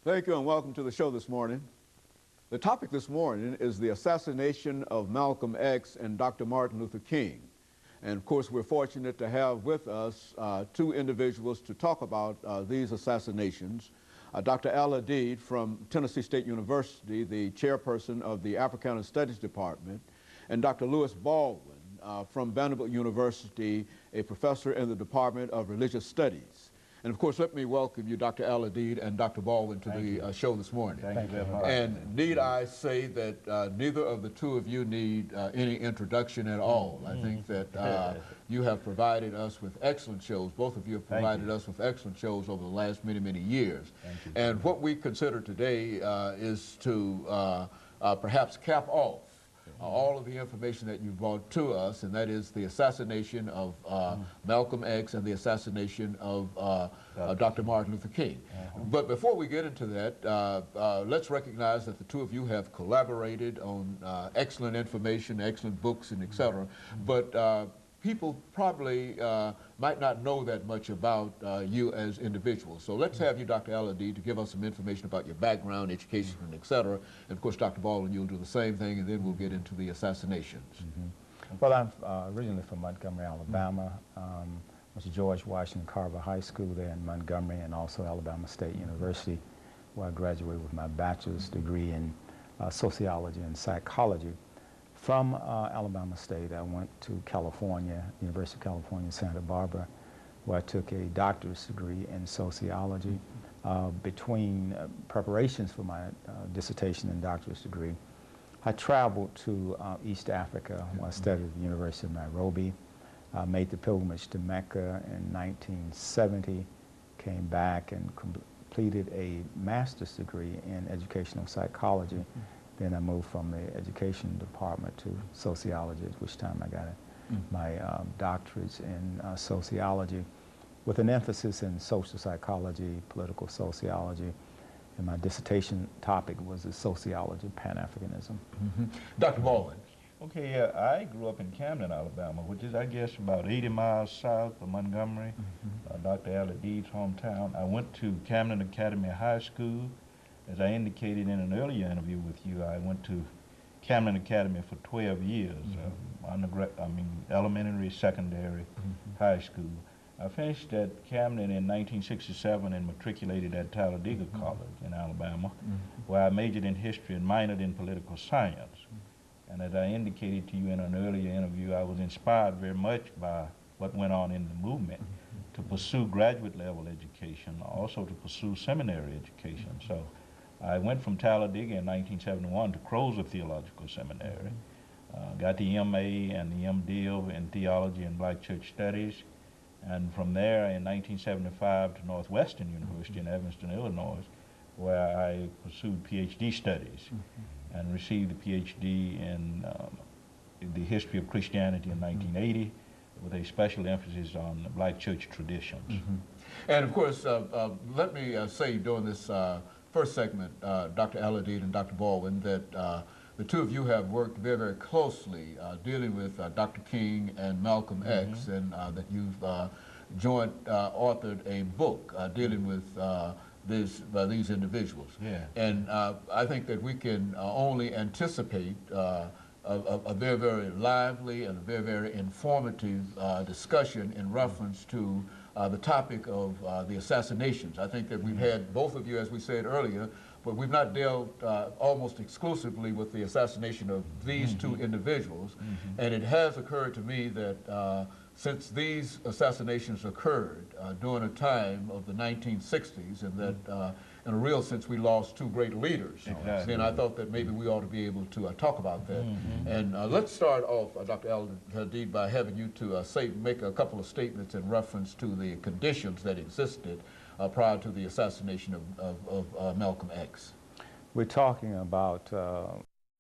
Thank you and welcome to the show this morning. The topic this morning is the assassination of Malcolm X and Dr. Martin Luther King. And of course, we're fortunate to have with us two individuals to talk about these assassinations. Dr. AAl-Hadid from Tennessee State University, the chairperson of the Africana Studies Department, and Dr. Baldwin from Vanderbilt University, a professor in the Department of Religious Studies. And of course, let me welcome you, Dr. AAl-Hadid and Dr. Baldwin, to the show this morning. Thank you very much. And need I say that neither of the two of you need any introduction at all. I think that you have provided us with excellent shows. Both of you have provided us with excellent shows over the last many, many years. And what we consider today is to perhaps cap off all of the information that you brought to us, and that is the assassination of Malcolm X and the assassination of Dr. Martin Luther King. But before we get into that, let's recognize that the two of you have collaborated on excellent information, excellent books, and et cetera. But people probably might not know that much about you as individuals. So let's have you, Dr. AAl-Hadid, to give us some information about your background, education, and et cetera. And of course, Dr. Baldwin, you'll do the same thing, and then we'll get into the assassinations. Well, I'm originally from Montgomery, Alabama. Went to George Washington Carver High School there in Montgomery, and also Alabama State University, where I graduated with my bachelor's degree in sociology and psychology. From Alabama State, I went to California, University of California, Santa Barbara, where I took a doctorate degree in sociology. Between preparations for my dissertation and doctorate degree, I traveled to East Africa, where I studied at the University of Nairobi. Made the pilgrimage to Mecca in 1970, came back and completed a master's degree in educational psychology. Then I moved from the education department to sociology, at which time I got my doctorates in sociology, with an emphasis in social psychology, political sociology, and my dissertation topic was the sociology of Pan-Africanism. Dr. Baldwin. Okay, I grew up in Camden, Alabama, which is, I guess, about 80 miles south of Montgomery, Dr. AAl-Hadid's hometown. I went to Camden Academy High School. As I indicated in an earlier interview with you, I went to Camden Academy for 12 years, elementary, secondary, high school. I finished at Camden in 1967 and matriculated at Talladega College in Alabama, where I majored in history and minored in political science. And as I indicated to you in an earlier interview, I was inspired very much by what went on in the movement to pursue graduate level education, also to pursue seminary education. So I went from Talladega in 1971 to Crozer Theological Seminary, got the MA and the MDiv in Theology and Black Church Studies, and from there in 1975 to Northwestern University in Evanston, Illinois, where I pursued PhD studies and received a PhD in the history of Christianity in 1980, with a special emphasis on the Black church traditions. And of course, let me say during this first segment, Dr. AAl-Hadid and Dr. Baldwin, that the two of you have worked very, very closely dealing with Dr. King and Malcolm X, and that you've joint authored a book dealing with these individuals. And I think that we can only anticipate a very, very lively and a very, very informative discussion in reference to the topic of the assassinations. I think that we've had both of you, as we said earlier, but we've not dealt almost exclusively with the assassination of these two individuals. And it has occurred to me that since these assassinations occurred during a time of the 1960s, and that in a real sense we lost two great leaders, then I thought that maybe we ought to be able to talk about that. And let's start off, Dr. AAl-Hadid, by having you to make a couple of statements in reference to the conditions that existed prior to the assassination of Malcolm X. We're talking about